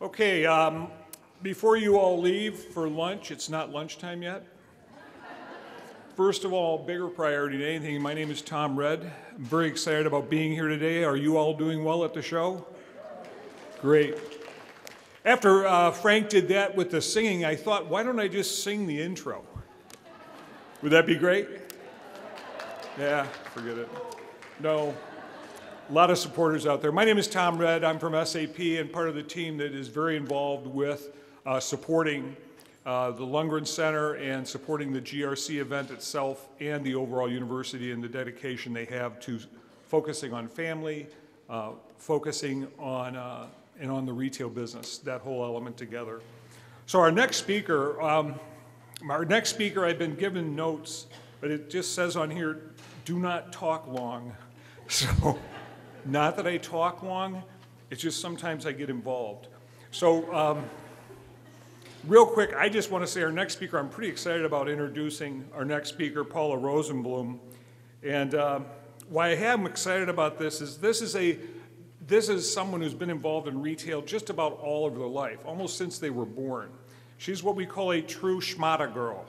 Okay, before you all leave for lunch, it's not lunchtime yet. First of all, bigger priority than anything, my name is Tom Red. I'm very excited about being here today. Are you all doing well at the show? Great. After Frank did that with the singing, I thought, why don't I just sing the intro? Would that be great? Yeah, forget it. No. A lot of supporters out there. My name is Tom Red. I'm from SAP and part of the team that is very involved with supporting the Lundgren Center and supporting the GRC event itself and the overall university and the dedication they have to focusing on family, focusing on and on the retail business, that whole element together. So our next speaker, I've been given notes, but it just says on here, do not talk long. So. Not that I talk long, it's just sometimes I get involved. So real quick, I just want to say our next speaker, I'm pretty excited about introducing our next speaker, Paula Rosenblum. And why I am excited about this is someone who's been involved in retail just about all of their life, almost since they were born. She's what we call a true schmata girl.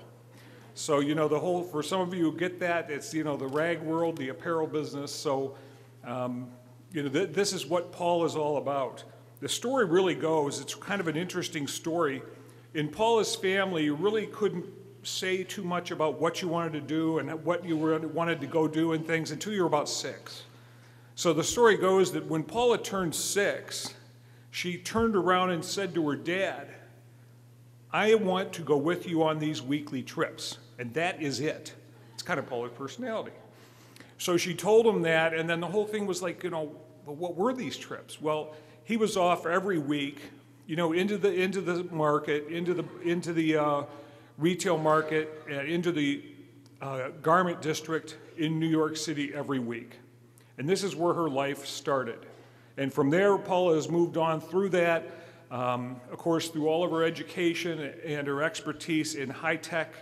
So, you know, for some of you who get that, it's, you know, the rag world, the apparel business. So, you know, this is what Paul is all about. The story really goes, it's kind of an interesting story. In Paula's family, you really couldn't say too much about what you wanted to do and what you wanted to go do and things until you were about 6. So the story goes that when Paula turned 6, she turned around and said to her dad, I want to go with you on these weekly trips. And that is it. It's kind of Paula's personality. So she told him that, and then the whole thing was like, you know, well, what were these trips? Well, he was off every week, you know, into the market, into the retail market, and into the garment district in New York City every week. And this is where her life started. And from there, Paula has moved on through that, of course, through all of her education and her expertise in high tech,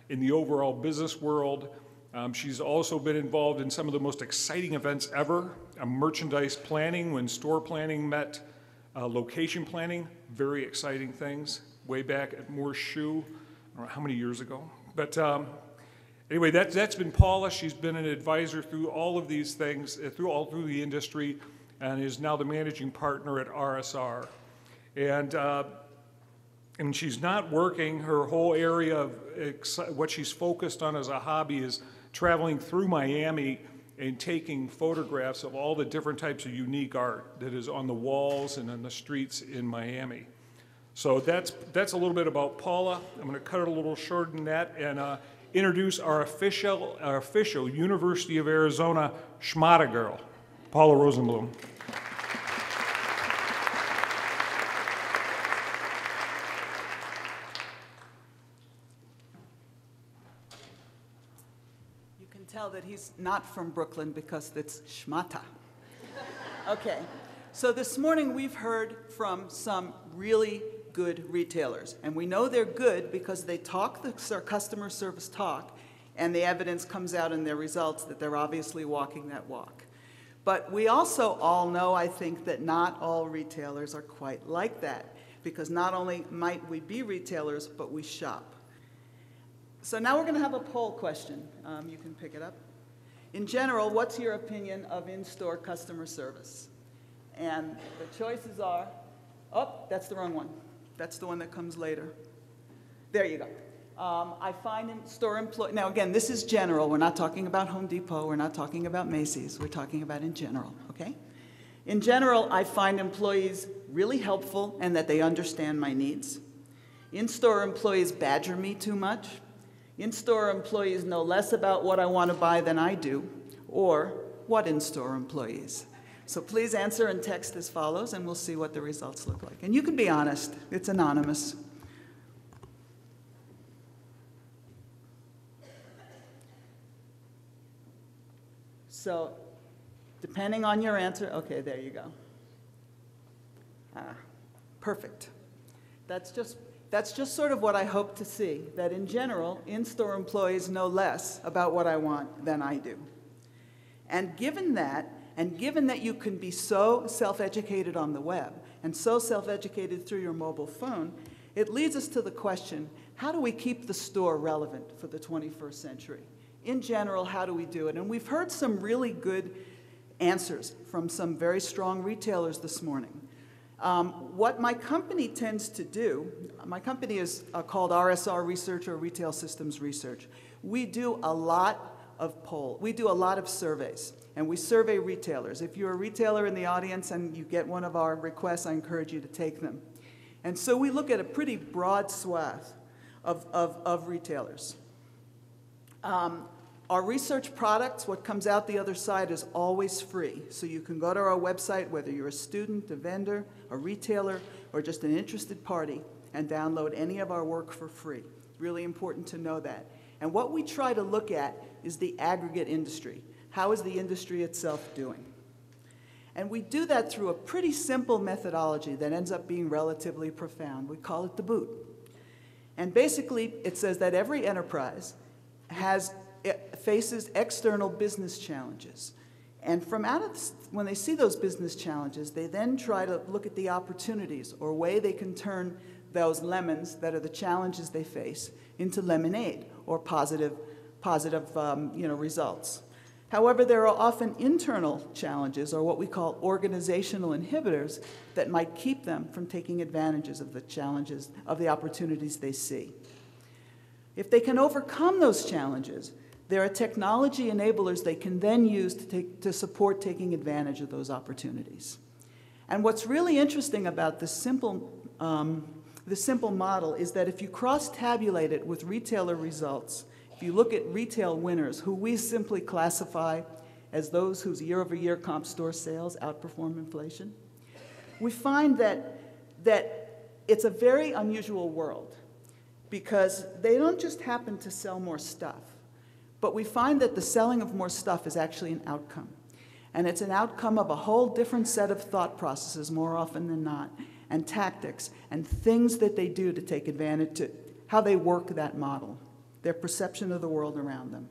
in the overall business world. She's also been involved in some of the most exciting events ever, merchandise planning, when store planning met location planning, very exciting things, way back at Moore's Shoe, I don't know how many years ago. But anyway, that's been Paula. She's been an advisor through all of these things, through the industry, and is now the managing partner at RSR. And she's not working. Her whole area of what she's focused on as a hobby is traveling through Miami and taking photographs of all the different types of unique art that is on the walls and on the streets in Miami. So that's a little bit about Paula. I'm going to cut it a little shorter than that and introduce our official University of Arizona schmata girl, Paula Rosenblum. Tell that he's not from Brooklyn because it's schmata. Okay, so this morning we've heard from some really good retailers, and we know they're good because they talk the customer service talk, and the evidence comes out in their results that they're obviously walking that walk. But we also all know, I think, that not all retailers are quite like that, because not only might we be retailers, but we shop. So now we're going to have a poll question. You can pick it up. In general, what's your opinion of in-store customer service? And the choices are, oh, that's the wrong one. That's the one that comes later. There you go. I find in-store employees, now again, this is general. We're not talking about Home Depot. We're not talking about Macy's. We're talking about in general, okay? In general, I find employees really helpful and that they understand my needs. In-store employees badger me too much. In-store employees know less about what I want to buy than I do, or what in-store employees? So please answer and text as follows, and we'll see what the results look like. And you can be honest. It's anonymous. So depending on your answer, okay, there you go. Perfect. That's just sort of what I hope to see, that in general, in-store employees know less about what I want than I do. And given that, And given that you can be so self-educated on the web and so self-educated through your mobile phone, it leads us to the question, how do we keep the store relevant for the 21st century? In general, how do we do it? And we've heard some really good answers from some very strong retailers this morning. What my company tends to do, my company is called RSR Research, or Retail Systems Research. We do a lot of surveys, and we survey retailers. If you're a retailer in the audience and you get one of our requests, I encourage you to take them. And so we look at a pretty broad swath of retailers. Our research products, what comes out the other side, is always free. So you can go to our website, whether you're a student, a vendor, a retailer, or just an interested party, and download any of our work for free. Really important to know that. And what we try to look at is the aggregate industry. How is the industry itself doing? And we do that through a pretty simple methodology that ends up being relatively profound. We call it the boot. And basically, it says that every enterprise faces external business challenges. And when they see those business challenges, they then try to look at the opportunities or way they can turn those lemons that are the challenges they face into lemonade or positive results. However, there are often internal challenges, or what we call organizational inhibitors, that might keep them from taking advantages of the challenges, of the opportunities they see. If they can overcome those challenges, there are technology enablers they can then use to support taking advantage of those opportunities. And what's really interesting about this simple model is that if you cross-tabulate it with retailer results, if you look at retail winners, who we simply classify as those whose year-over-year comp store sales outperform inflation, we find that it's a very unusual world, because they don't just happen to sell more stuff, but we find that the selling of more stuff is actually an outcome. And it's an outcome of a whole different set of thought processes, more often than not, and tactics, and things that they do to take advantage of how they work that model, their perception of the world around them.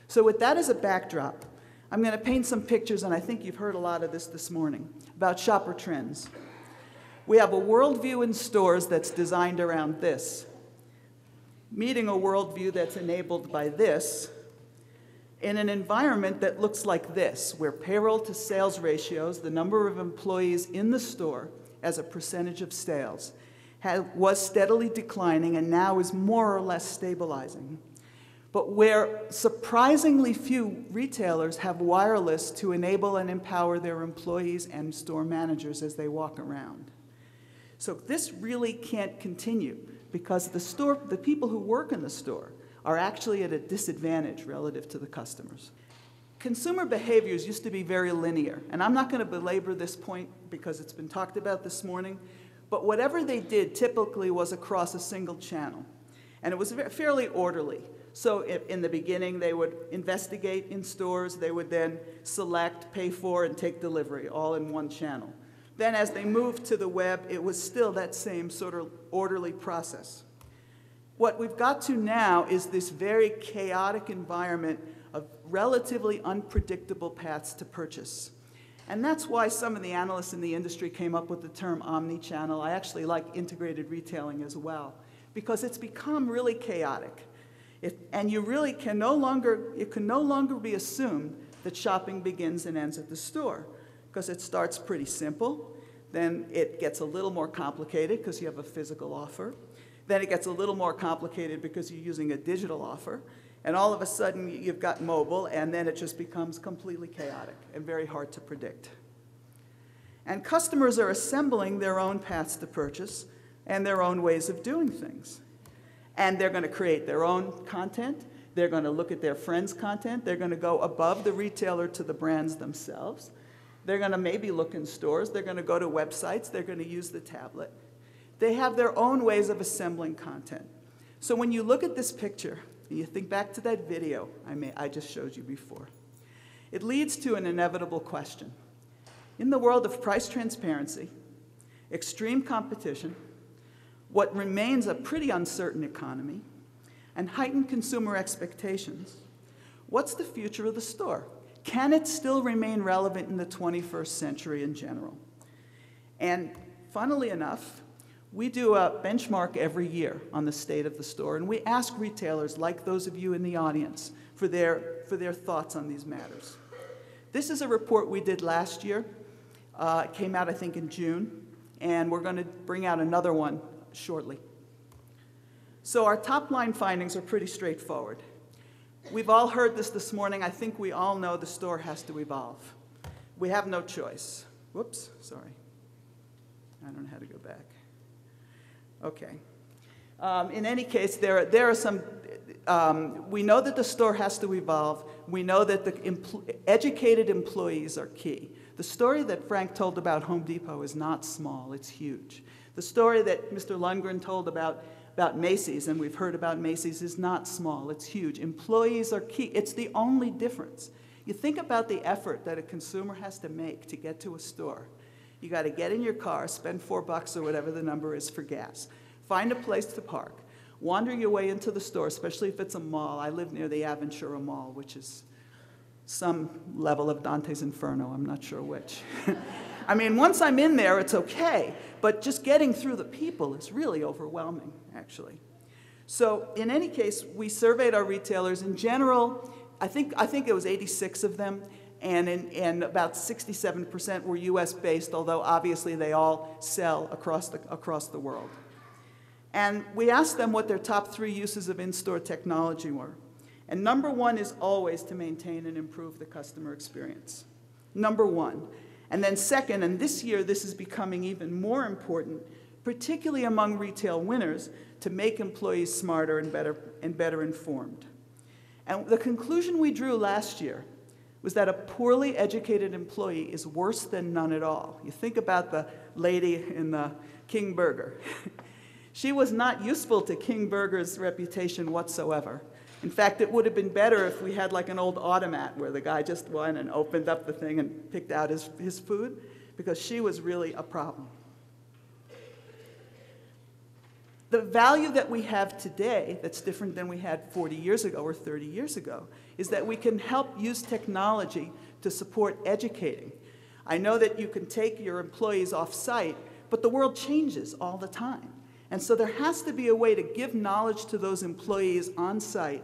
So with that as a backdrop, I'm going to paint some pictures, and I think you've heard a lot of this morning, about shopper trends. We have a worldview in stores that's designed around this, meeting a worldview that's enabled by this, in an environment that looks like this, where payroll to sales ratios, the number of employees in the store as a percentage of sales, was steadily declining and now is more or less stabilizing. But where surprisingly few retailers have wireless to enable and empower their employees and store managers as they walk around. So this really can't continue, because the people who work in the store are actually at a disadvantage relative to the customers. Consumer behaviors used to be very linear, and I'm not going to belabor this point because it's been talked about this morning, but whatever they did typically was across a single channel, and it was fairly orderly. So in the beginning, they would investigate in stores, they would then select, pay for, and take delivery, all in one channel. Then as they moved to the web, it was still that same sort of orderly process. What we've got to now is this very chaotic environment of relatively unpredictable paths to purchase. And that's why some of the analysts in the industry came up with the term omni-channel. I actually like integrated retailing as well, because it's become really chaotic. And you really can no longer be assumed that shopping begins and ends at the store, because it starts pretty simple, then it gets a little more complicated because you have a physical offer, then it gets a little more complicated because you're using a digital offer, and all of a sudden you've got mobile, and then it just becomes completely chaotic and very hard to predict. And customers are assembling their own paths to purchase and their own ways of doing things. And they're going to create their own content, they're going to look at their friends' content, they're going to go above the retailer to the brands themselves, they're going to maybe look in stores, they're going to go to websites, they're going to use the tablet. They have their own ways of assembling content. So when you look at this picture, and you think back to that video I just showed you before, it leads to an inevitable question. In the world of price transparency, extreme competition, what remains a pretty uncertain economy, and heightened consumer expectations, what's the future of the store? can it still remain relevant in the 21st century in general? And funnily enough, we do a benchmark every year on the state of the store, and we ask retailers, like those of you in the audience, for their thoughts on these matters. This is a report we did last year. It came out, I think, in June, and we're going to bring out another one shortly. So our top-line findings are pretty straightforward. We've all heard this morning. I think we all know the store has to evolve. We have no choice. Whoops, sorry. I don't know how to go back. Okay. In any case, there are some, we know that the store has to evolve. We know that the educated employees are key. The story that Frank told about Home Depot is not small, it's huge. The story that Mr. Lundgren told about Macy's, and we've heard about Macy's, is not small, it's huge. Employees are key, it's the only difference. You think about the effort that a consumer has to make to get to a store. You gotta get in your car, spend $4 or whatever the number is for gas, find a place to park, wander your way into the store, especially if it's a mall. I live near the Aventura Mall, which is some level of Dante's Inferno, I'm not sure which. I mean, once I'm in there, it's okay, but just getting through the people is really overwhelming, actually. So in any case, we surveyed our retailers. In general, I think it was 86 of them, and about 67% were US-based, although obviously they all sell across the world. And we asked them what their top 3 uses of in-store technology were. And number 1 is always to maintain and improve the customer experience. Number 1. And then second, and this year this is becoming even more important, particularly among retail winners, to make employees smarter and better informed. And the conclusion we drew last year was that a poorly educated employee is worse than none at all. You think about the lady in the King Burger. She was not useful to King Burger's reputation whatsoever. In fact, it would have been better if we had like an old automat where the guy just went and opened up the thing and picked out his food, because she was really a problem. The value that we have today that's different than we had 40 years ago or 30 years ago is that we can help use technology to support educating. I know that you can take your employees off-site, but the world changes all the time. And so there has to be a way to give knowledge to those employees on-site,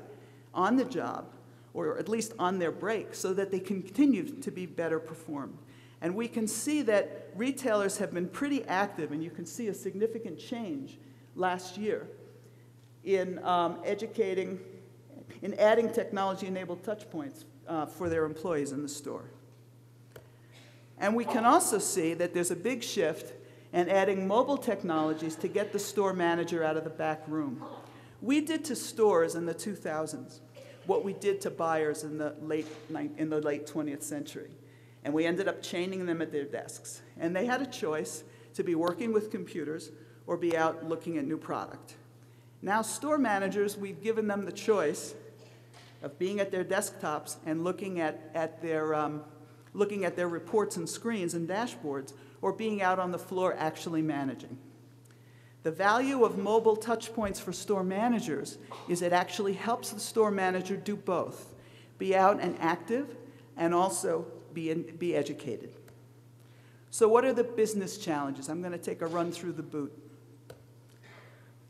on the job, or at least on their break, so that they continue to be better performed. And we can see that retailers have been pretty active, and you can see a significant change last year in adding technology-enabled touch points for their employees in the store. And we can also see that there's a big shift in adding mobile technologies to get the store manager out of the back room. We did to stores in the 2000s what we did to buyers in the late 20th century. And we ended up chaining them at their desks. And they had a choice to be working with computers or be out looking at new product. Now store managers, we've given them the choice of being at their desktops and looking at their reports and screens and dashboards, or being out on the floor actually managing. The value of mobile touch points for store managers is it actually helps the store manager do both, be out and active and also be educated. So what are the business challenges? I'm going to take a run through the boot.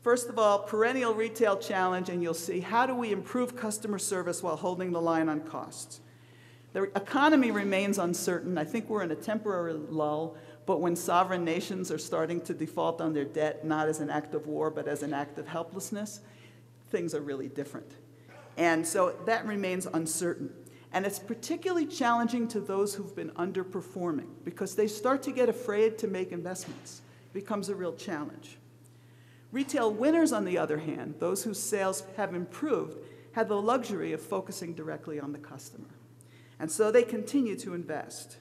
First of all, perennial retail challenge, and you'll see how do we improve customer service while holding the line on costs. The economy remains uncertain. I think we're in a temporary lull, but when sovereign nations are starting to default on their debt, not as an act of war, but as an act of helplessness, things are really different. And so that remains uncertain. And it's particularly challenging to those who've been underperforming, because they start to get afraid to make investments. It becomes a real challenge. Retail winners, on the other hand, those whose sales have improved, have the luxury of focusing directly on the customer. And so they continue to invest.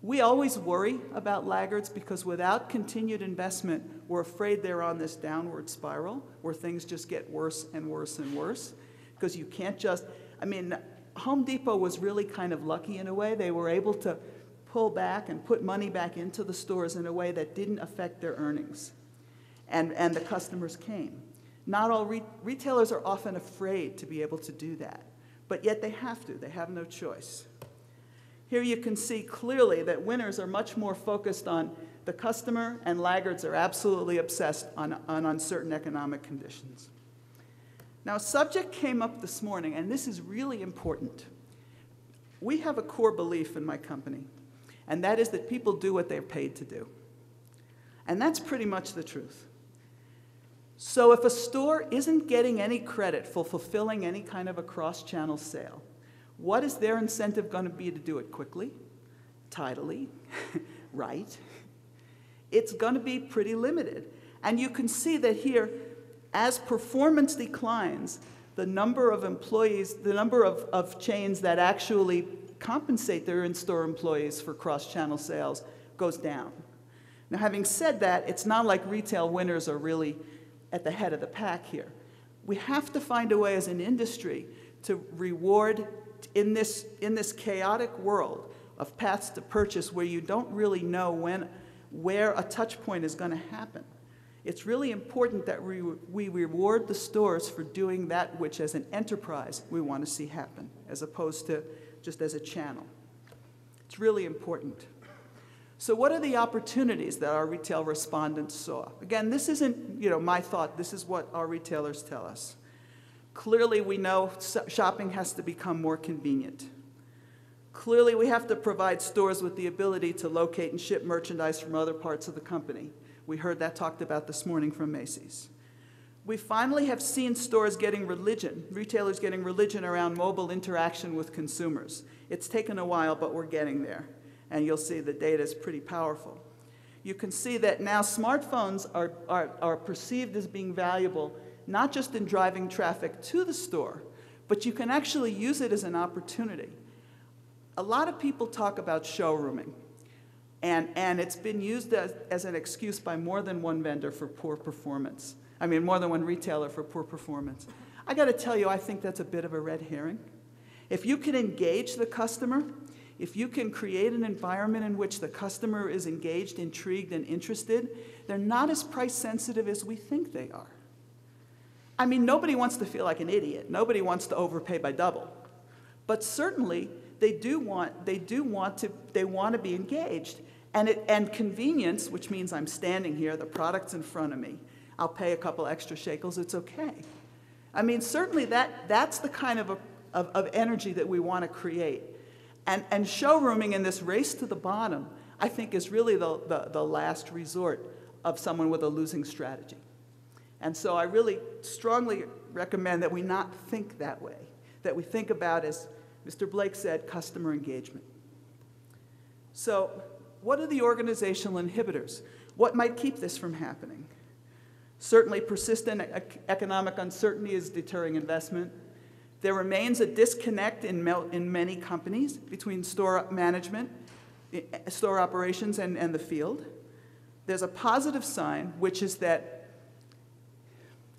We always worry about laggards because without continued investment, we're afraid they're on this downward spiral where things just get worse and worse and worse. Because you can't just, I mean, Home Depot was really kind of lucky in a way. They were able to pull back and put money back into the stores in a way that didn't affect their earnings. And the customers came. Not all retailers are often afraid to be able to do that, but yet they have to. They have no choice. Here you can see clearly that winners are much more focused on the customer, and laggards are absolutely obsessed on uncertain economic conditions. Now, a subject came up this morning, and this is really important. We have a core belief in my company, and that is that people do what they're paid to do. And that's pretty much the truth. So if a store isn't getting any credit for fulfilling any kind of a cross-channel sale, what is their incentive going to be to do it quickly, tidily, right? It's going to be pretty limited. And you can see that here, as performance declines, the number of employees, the number of chains that actually compensate their in-store employees for cross-channel sales goes down. Now, having said that, it's not like retail winners are really at the head of the pack here. We have to find a way as an industry to reward in this chaotic world of paths to purchase where you don't really know where a touch point is going to happen. It's really important that we reward the stores for doing that which, as an enterprise, we want to see happen, as opposed to just as a channel. It's really important. So what are the opportunities that our retail respondents saw? Again, this isn't my thought. This is what our retailers tell us. Clearly, we know shopping has to become more convenient. Clearly, we have to provide stores with the ability to locate and ship merchandise from other parts of the company. We heard that talked about this morning from Macy's. We finally have seen stores getting religion, retailers getting religion around mobile interaction with consumers. It's taken a while, but we're getting there. And you'll see the data is pretty powerful. You can see that now smartphones are perceived as being valuable, not just in driving traffic to the store, but you can actually use it as an opportunity. A lot of people talk about showrooming, and it's been used as an excuse by more than one vendor for poor performance. I mean, more than one retailer for poor performance. I got to tell you, I think that's a bit of a red herring. If you can engage the customer, if you can create an environment in which the customer is engaged, intrigued, and interested, they're not as price sensitive as we think they are. I mean, nobody wants to feel like an idiot. Nobody wants to overpay by double. But certainly, they want to be engaged. And convenience, which means I'm standing here, the product's in front of me, I'll pay a couple extra shekels, it's okay. I mean, certainly that's the kind of energy that we want to create. And showrooming in this race to the bottom, I think, is really the last resort of someone with a losing strategy. And so I really strongly recommend that we not think that way, that we think about, as Mr. Blake said, customer engagement. So what are the organizational inhibitors? What might keep this from happening? Certainly, persistent economic uncertainty is deterring investment. There remains a disconnect in many companies between store management, store operations, and the field. There's a positive sign, which is that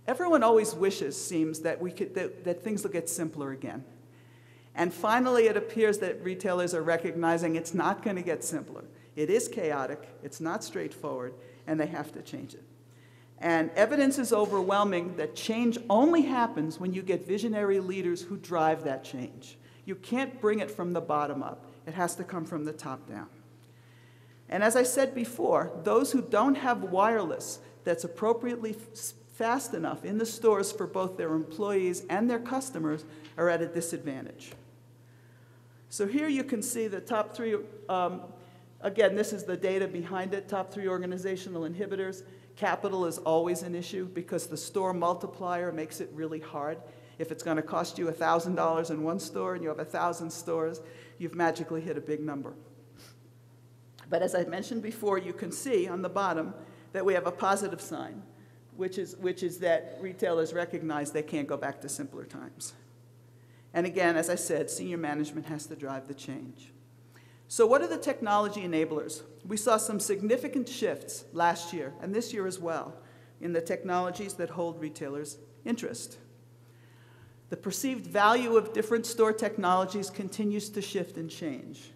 everyone always wishes, seems, that things will get simpler again. And finally, it appears that retailers are recognizing it's not going to get simpler. It is chaotic, it's not straightforward, and they have to change it. And evidence is overwhelming that change only happens when you get visionary leaders who drive that change. You can't bring it from the bottom up. It has to come from the top down. And as I said before, those who don't have wireless that's appropriately fast enough in the stores for both their employees and their customers are at a disadvantage. So here you can see the top three, again, this is the data behind it, top three organizational inhibitors. Capital is always an issue because the store multiplier makes it really hard. If it's going to cost you $1,000 in one store and you have 1,000 stores, you've magically hit a big number. But as I mentioned before, you can see on the bottom that we have a positive sign, which is that retailers recognize they can't go back to simpler times. And again, as I said, senior management has to drive the change. So what are the technology enablers? We saw some significant shifts last year, and this year as well, in the technologies that hold retailers' interest. The perceived value of different store technologies continues to shift and change.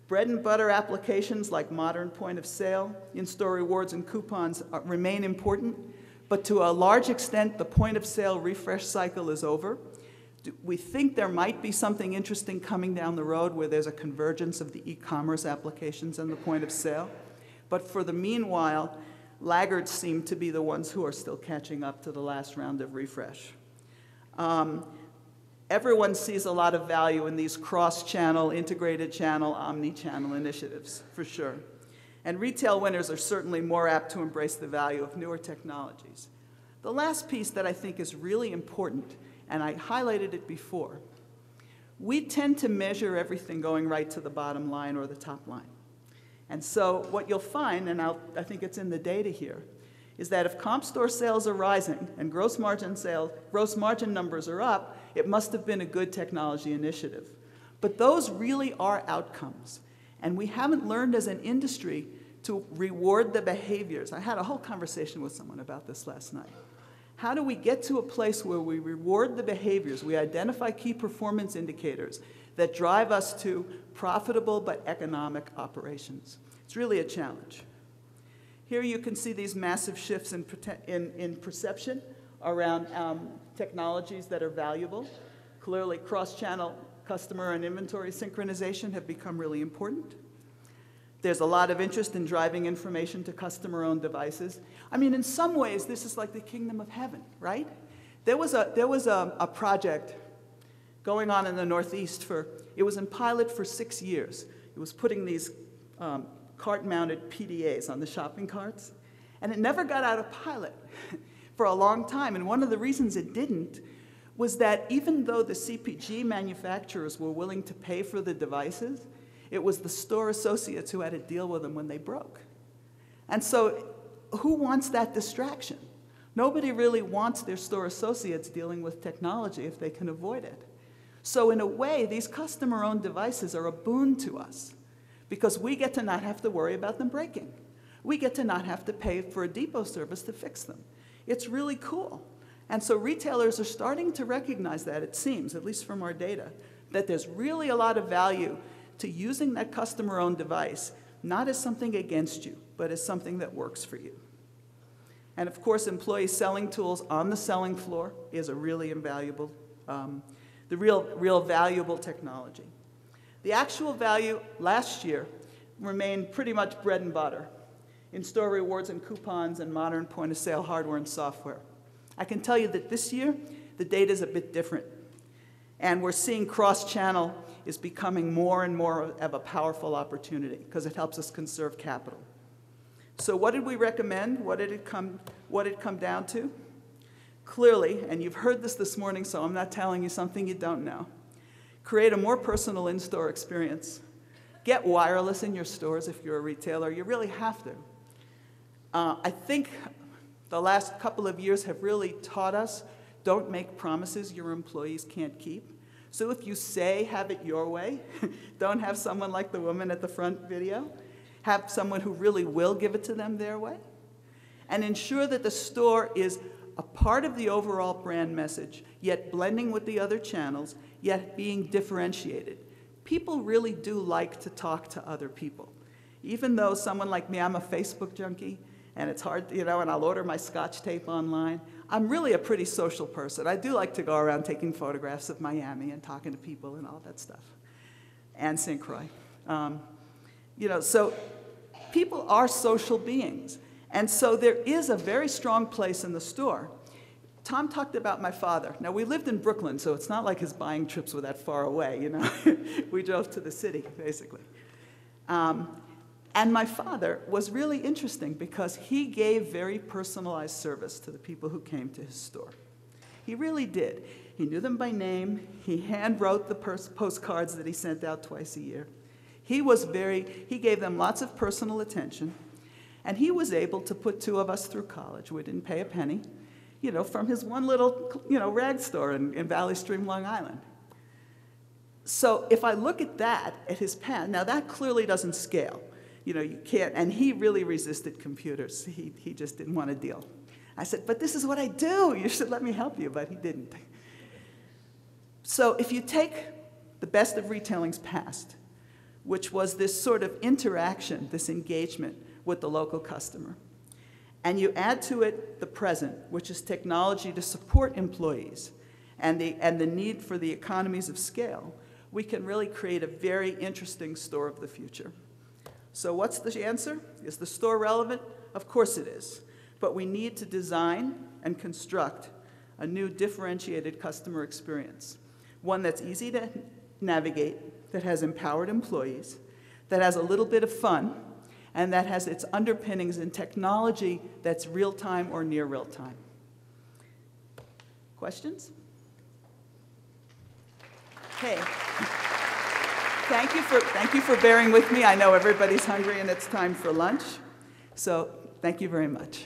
Bread and butter applications like modern point of sale, in-store rewards, and coupons remain important, but to a large extent, the point of sale refresh cycle is over We think there might be something interesting coming down the road where there's a convergence of the e-commerce applications and the point of sale. But for the meanwhile, laggards seem to be the ones who are still catching up to the last round of refresh. Everyone sees a lot of value in these cross-channel, integrated channel, omni-channel initiatives, for sure. And retail winners are certainly more apt to embrace the value of newer technologies. The last piece that I think is really important, and I highlighted it before, we tend to measure everything going right to the bottom line or the top line. And so what you'll find, and I think it's in the data here, is that if comp store sales are rising and gross margin numbers are up, it must have been a good technology initiative. But those really are outcomes. And we haven't learned as an industry to reward the behaviors. I had a whole conversation with someone about this last night. How do we get to a place where we reward the behaviors, we identify key performance indicators that drive us to profitable but economic operations? It's really a challenge. Here you can see these massive shifts in perception around technologies that are valuable. Clearly, cross-channel customer and inventory synchronization have become really important. There's a lot of interest in driving information to customer-owned devices. I mean, in some ways, this is like the kingdom of heaven, right? There was a project going on in the Northeast it was in pilot for 6 years. It was putting these cart-mounted PDAs on the shopping carts, and it never got out of pilot for a long time. And one of the reasons it didn't was that even though the CPG manufacturers were willing to pay for the devices, it was the store associates who had to deal with them when they broke. And so who wants that distraction? Nobody really wants their store associates dealing with technology if they can avoid it. So in a way, these customer-owned devices are a boon to us because we get to not have to worry about them breaking. We get to not have to pay for a depot service to fix them. It's really cool. And so retailers are starting to recognize that, it seems, at least from our data, that there's really a lot of value to using that customer-owned device, not as something against you, but as something that works for you. And of course, employee selling tools on the selling floor is a really invaluable, real valuable technology. The actual value last year remained pretty much bread and butter: in-store rewards and coupons and modern point-of-sale hardware and software. I can tell you that this year, the data is a bit different. And we're seeing cross-channel is becoming more and more of a powerful opportunity because it helps us conserve capital. So what did we recommend? What did it come down to? Clearly, and you've heard this morning, so I'm not telling you something you don't know, create a more personal in-store experience. Get wireless in your stores if you're a retailer. You really have to. I think the last couple of years have really taught us, don't make promises your employees can't keep. So if you say, have it your way, don't have someone like the woman at the front video. Have someone who really will give it to them their way. And ensure that the store is a part of the overall brand message, yet blending with the other channels, yet being differentiated. People really do like to talk to other people. Even though someone like me, I'm a Facebook junkie, and it's hard, and I'll order my Scotch tape online, I'm really a pretty social person. I do like to go around taking photographs of Miami and talking to people and all that stuff, and St. Croix. So people are social beings. And so there is a very strong place in the store. Tom talked about my father. Now, we lived in Brooklyn, so it's not like his buying trips were that far away, We drove to the city, basically. And my father was really interesting because he gave very personalized service to the people who came to his store. He really did. He knew them by name. He hand-wrote the postcards that he sent out twice a year. He gave them lots of personal attention. And he was able to put two of us through college. We didn't pay a penny, from his one little, rag store in Valley Stream, Long Island. So if I look at that, at his path, now that clearly doesn't scale. You can't, and he really resisted computers. He just didn't want to deal. I said, but this is what I do. You should let me help you, but he didn't. So if you take the best of retailing's past, which was this sort of interaction, this engagement with the local customer, and you add to it the present, which is technology to support employees, and the need for the economies of scale, we can really create a very interesting store of the future. So what's the answer? Is the store relevant? Of course it is. But we need to design and construct a new differentiated customer experience, one that's easy to navigate, that has empowered employees, that has a little bit of fun, and that has its underpinnings in technology that's real-time or near real-time. Questions? Okay. Thank you for bearing with me. I know everybody's hungry and it's time for lunch. So thank you very much.